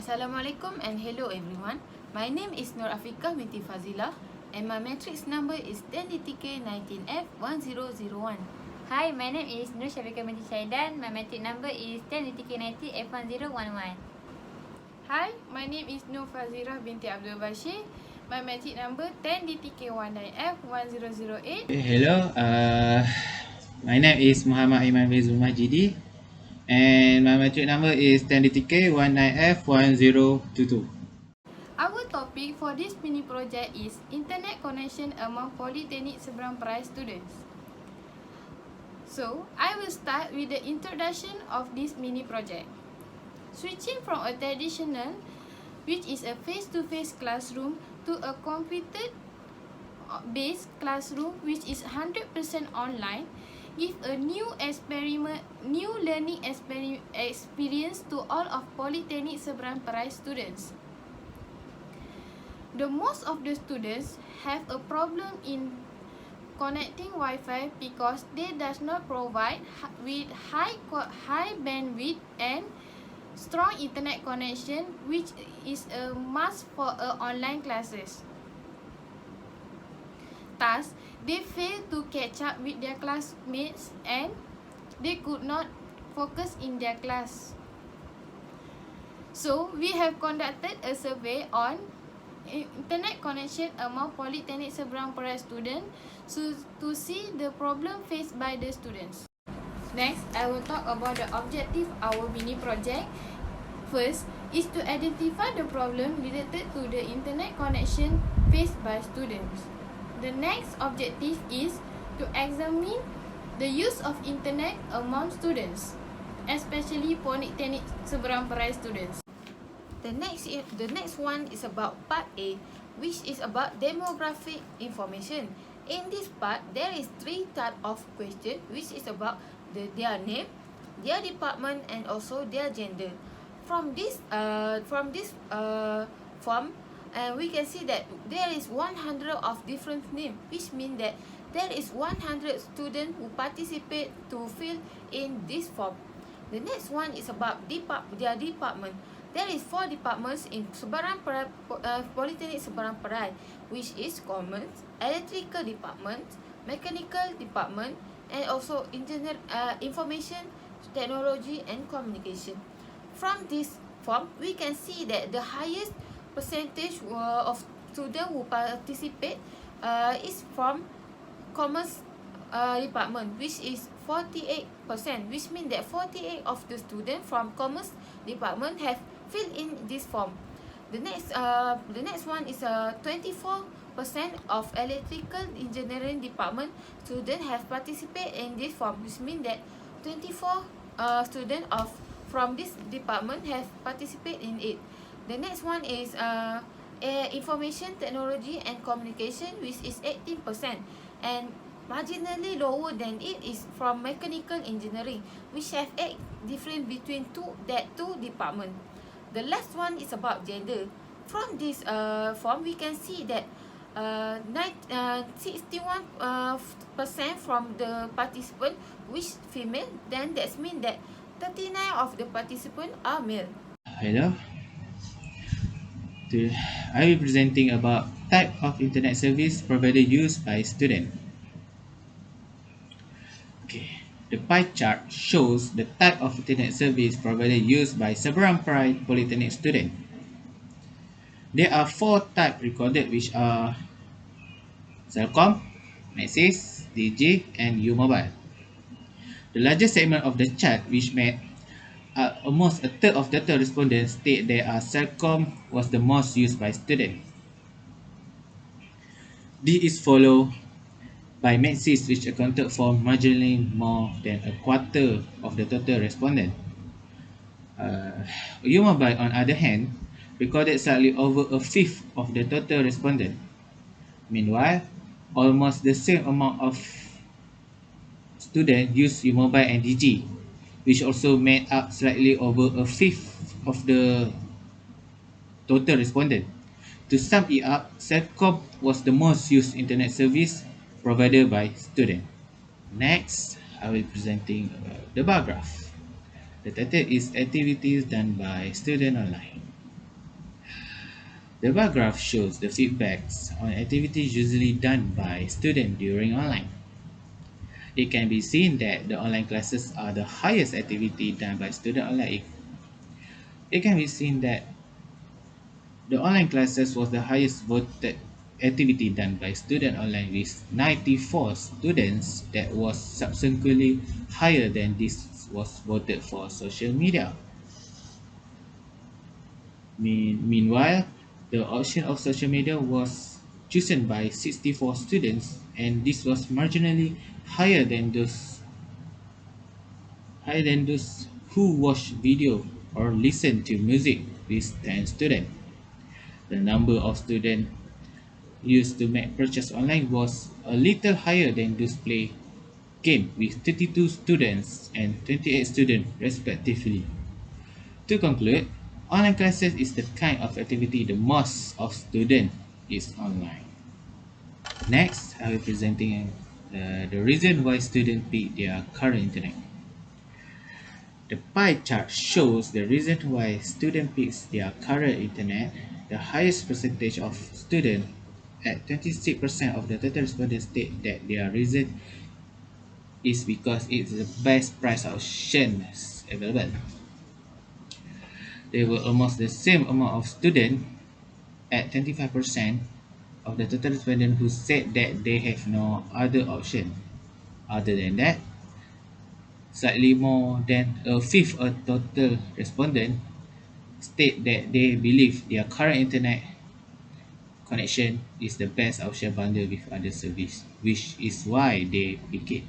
Assalamualaikum and hello everyone. My name is Nur Afiqah binti Fazilah and my matrix number is 10DTK19F1001. Hi, my name is Nur Syafiqah binti Syaidan. My matric number is 10DTK90F1011. Hi, my name is Nur Fazirah binti Abdul Bashir. My matric number 10DTK19F1008. Hello, my name is Muhammad Iman Bezul Majidi and my matric number is 10DTK19F1022. Our topic for this mini project is Internet connection among Politeknik Seberang Perai students. So, I will start with the introduction of this mini project. Switching from a traditional, which is a face-to-face classroom, to a computer-based classroom, which is 100% online, give a new learning experience to all of Politeknik Seberang Perai students. The most of the students have a problem in connecting Wi-Fi because they does not provide with high bandwidth and strong internet connection, which is a must for online classes. Thus, they fail to catch up with their classmates and they could not focus in their class. So, we have conducted a survey on internet connection among Politeknik Seberang Perai students to see the problem faced by the students. Next, I will talk about the objective of our mini project. First is to identify the problem related to the internet connection faced by students. The next objective is to examine the use of internet among students, especially Politeknik Seberang Perai students. The next one is about part A, which is about demographic information. In this part, there is 3 types of question, which is about their name, their department, and also their gender. From this form, we can see that there is 100 of different names, which means that there is 100 students who participate to fill in this form. The next one is about their department. There is 4 departments in Seberang Perai, Politeknik Seberang Perai, which is Commerce, Electrical Department, Mechanical Department, and also Information Technology and Communication. From this form, we can see that the highest percentage of students who participate is from Commerce Department, which is 48%, which means that 48 of the students from Commerce Department have filled in this form. The next one is 24% of Electrical Engineering Department students have participated in this form, which means that 24 students from this department have participated in it. The next one is Information Technology and Communication, which is 18%, and marginally lower than it is from Mechanical Engineering, which have 8 different between two departments. The last one is about gender. From this form, we can see that 61% from the participant which female, then that means that 39 of the participants are male. Hello, I will be presenting about type of internet service provided used by student. Okay, the pie chart shows the type of internet service provided used by Seberang Perai Polytechnic student. There are 4 types recorded, which are Celcom, Maxis, DG, and U-Mobile. The largest segment of the chart, which made almost a third of data respondents, state that Celcom was the most used by students. This is followed by Maxis, which accounted for marginally more than a quarter of the total respondent. U-Mobile, on the other hand, recorded slightly over a fifth of the total respondent. Meanwhile, almost the same amount of students used U-Mobile and DG, which also made up slightly over a fifth of the total respondent. To sum it up, Celcom was the most used internet service provided by students. Next, I will be presenting the bar graph. The title is Activities Done by Student Online. The bar graph shows the feedbacks on activities usually done by students during online. It can be seen that the online classes are the highest activity done by students online. It can be seen that the online classes was the highest voted activity done by student online with 94 students that was subsequently higher than this was voted for social media. Meanwhile, the option of social media was chosen by 64 students and this was marginally higher than those who watch video or listen to music with 10 students. The number of students used to make purchase online was a little higher than those play game with 32 students and 28 students respectively. To conclude, online classes is the kind of activity the most of students is online. Next, I will presenting the reason why students pick their current internet. The pie chart shows the reason why student picks their current internet. The highest percentage of students at 26% of the total respondents state that their reason is because it's the best price option available. There were almost the same amount of students at 25% of the total respondents who said that they have no other option. Other than that, slightly more than a fifth of total respondents state that they believe their current internet connection is the best option bundle with other service, which is why they pick it.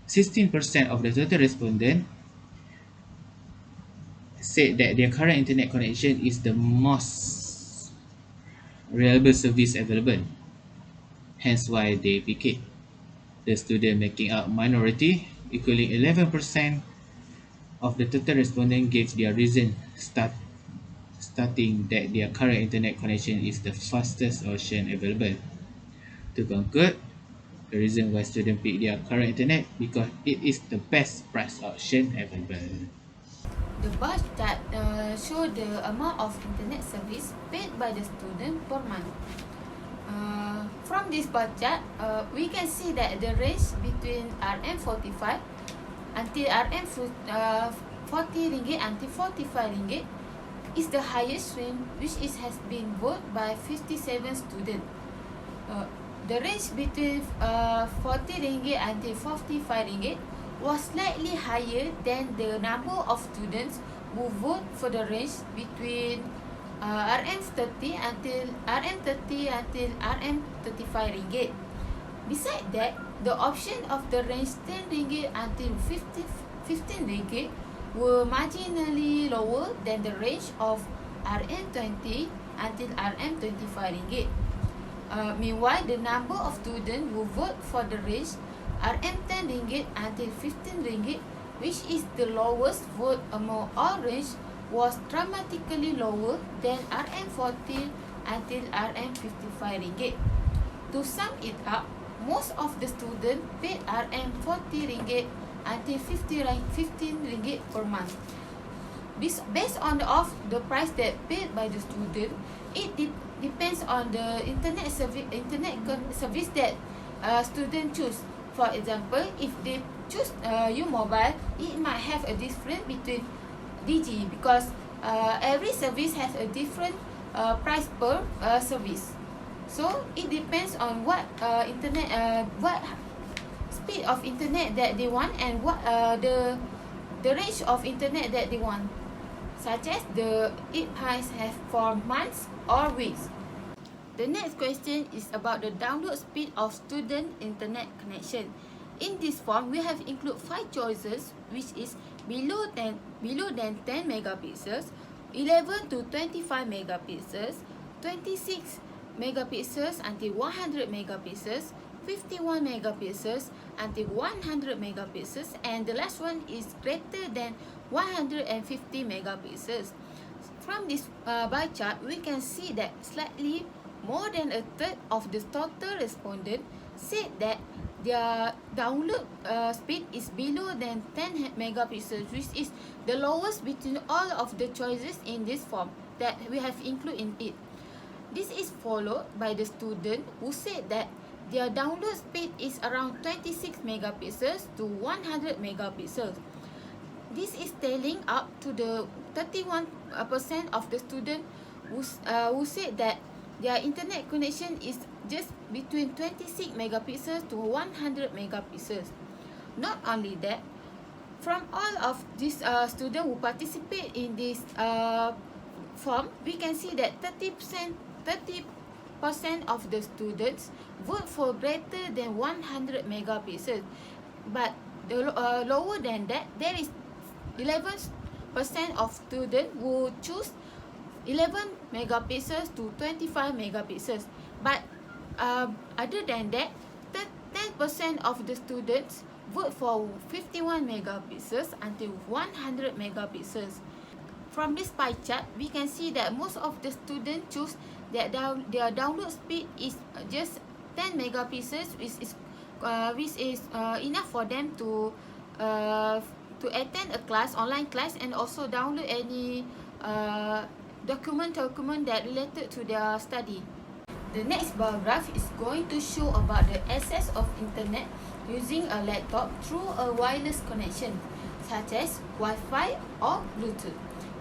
16% of the total respondents said that their current internet connection is the most reliable service available, hence why they pick it. The student making up minority, equaling 11% of the total respondents gave their reason starting that their current internet connection is the fastest option available. To conclude, the reason why students pick their current internet because it is the best price option available. The bar chart show the amount of internet service paid by the student per month. From this bar chart, we can see that the range between Rm45 until Rm40 until 45 ringgit is the highest range, which has been voted by 57 students. The range between 40 ringgit until 45 ringgit was slightly higher than the number of students who vote for the range between Rm30 until Rm35 ringgit. Besides that, the option of the range 10 ringgit until 15 ringgit were marginally lower than the range of Rm20 until Rm25 ringgit. Meanwhile, the number of students who vote for the range Rm10 ringgit until 15 ringgit, which is the lowest vote among all range, was dramatically lower than Rm40 until Rm55 ringgit. To sum it up, most of the students paid Rm40 ringgit until 15 ringgit per month. Based on the price that paid by the student, it depends on the internet service that student choose. For example, if they choose U-Mobile, it might have a difference between DG because every service has a different price per service. So it depends on what what speed of internet that they want and what the range of internet that they want, such as it might have for months or weeks. The next question is about the download speed of student internet connection. In this form, we have included 5 choices, which is below than 10 megapixels, 11 to 25 megapixels, 26 megapixels until 100 megapixels, 51 megapixels until 100 megapixels, and the last one is greater than 150 megapixels. From this bar chart, we can see that slightly more than a third of the total respondents said that their download speed is below than 10 megapixels, which is the lowest between all of the choices in this form that we have included in it. This is followed by the student who said that their download speed is around 26 megapixels to 100 megapixels. This is tallying up to the 31% of the student who said that their internet connection is just between 26 megapixels to 100 megapixels. Not only that, from all of these students who participate in this form, we can see that 30% of the students vote for greater than 100 megapixels. But lower than that, there is 11% of students who choose 11 megapixels to 25 megapixels. But other than that, 10% of the students vote for 51 megapixels until 100 megapixels. From this pie chart, we can see that most of the students choose that their download speed is just 10 megapixels, which is enough for them to attend a class, online class, and also download any document that related to their study. The next bar graph is going to show about the access of internet using a laptop through a wireless connection, such as Wi-Fi or Bluetooth.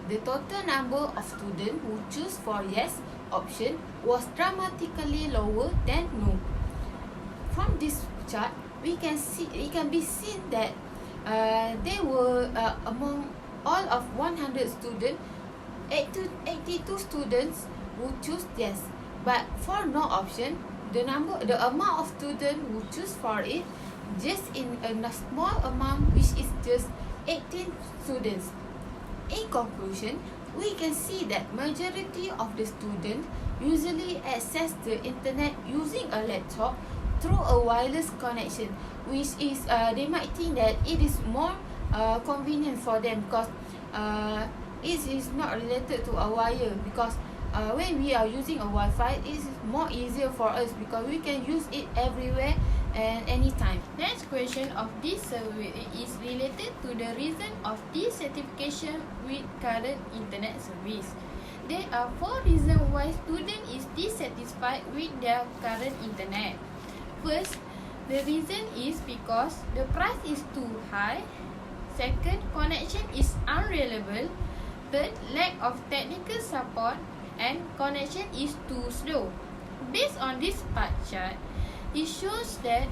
The total number of students who choose for yes option was dramatically lower than no. From this chart, it can be seen that there were among all of 100 students, 82 students who choose yes. But for no option, the amount of students who choose for it just in a small amount, which is just 18 students. In conclusion, we can see that majority of the students usually access the internet using a laptop through a wireless connection, which is they might think that it is more convenient for them because it is not related to a wire, because when we are using a Wi-Fi, it is more easier for us because we can use it everywhere and anytime. Next question of this survey is related to the reason of dissatisfaction with current internet service. There are 4 reasons why student is dissatisfied with their current internet. First, the reason is because the price is too high. Second, connection is unreliable. Third, lack of technical support, and connection is too slow. Based on this pie chart, it shows that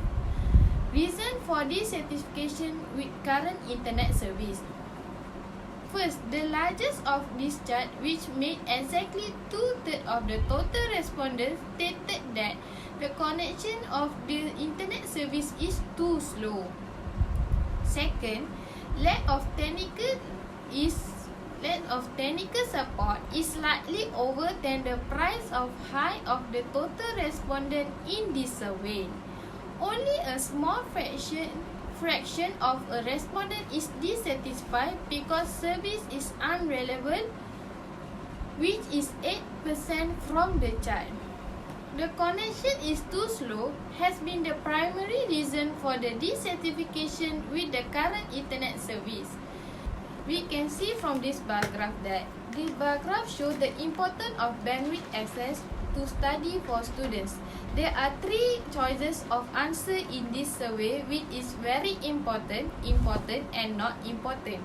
reason for dissatisfaction with current internet service. First, the largest of this chart, which made exactly 2/3 of the total respondents, stated that the connection of the internet service is too slow. Second, lack of technical support is slightly over than the price of high of the total respondent in this survey. Only a small fraction of a respondent is dissatisfied because service is unreliable, which is 8% from the chart. The connection is too slow has been the primary reason for the dissatisfaction with the current internet service. We can see from this bar graph that this bar graph shows the importance of bandwidth access to study for students. There are 3 choices of answer in this survey, which is very important, important, and not important.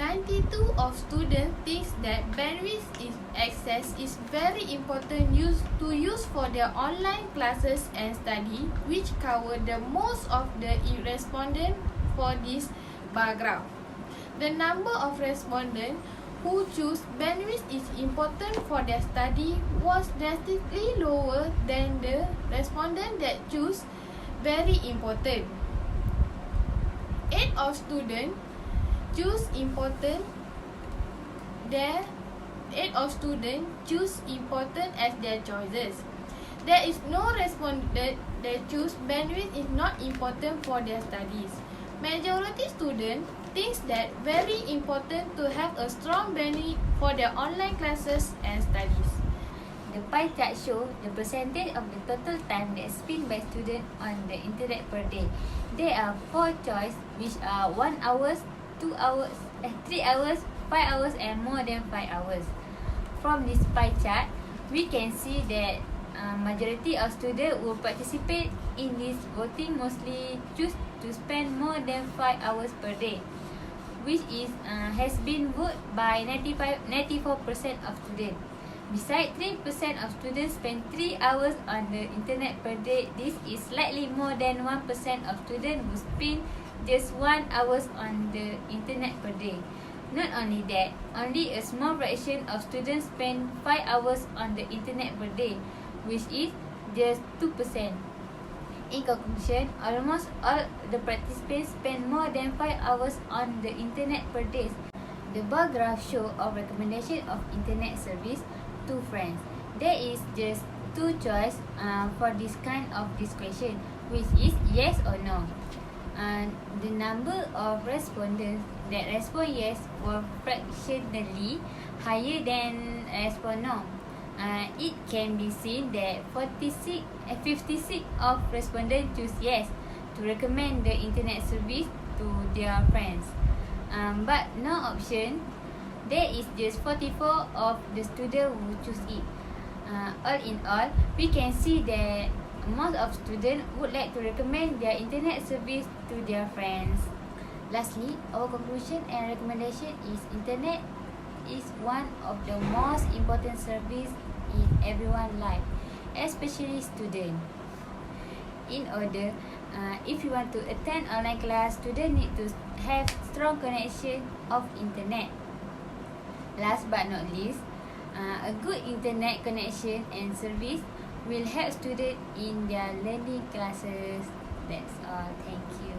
92 of students thinks that bandwidth access is very important to use for their online classes and study, which cover the most of the respondents for this bar graph. The number of respondents who choose bandwidth is important for their study was drastically lower than the respondents that choose very important. 8 of students choose important. 8 of students choose important as their choices. There is no respondent that choose bandwidth is not important for their studies. Majority students thinks that very important to have a strong bandwidth for their online classes and studies. The pie chart shows the percentage of the total time that spent by students on the internet per day. There are 4 choices, which are 1 hours, 2 hours, 3 hours, 5 hours, and more than 5 hours. From this pie chart, we can see that majority of students who participate in this voting mostly choose to spend more than 5 hours per day, which has been voted by 94% of students. Besides, 3% of students spend 3 hours on the internet per day. This is slightly more than 1% of students who spend just 1 hour on the internet per day. Not only that, only a small fraction of students spend 5 hours on the internet per day, which is just 2%. In conclusion, almost all the participants spend more than 5 hours on the internet per day. The bar graph shows a recommendation of internet service to friends. There is just 2 choices for this kind of question, which is yes or no. The number of respondents that respond yes were fractionally higher than respond no. It can be seen that 56 of respondents choose yes to recommend the internet service to their friends. But no option, there is just 44 of the students who choose it. All in all, we can see that most of students would like to recommend their internet service to their friends. Lastly, our conclusion and recommendation is internet is one of the most important service in everyone's life, especially students. In order, if you want to attend online class, students need to have strong connection of internet. Last but not least, a good internet connection and service will help students in their learning classes. That's all. Thank you.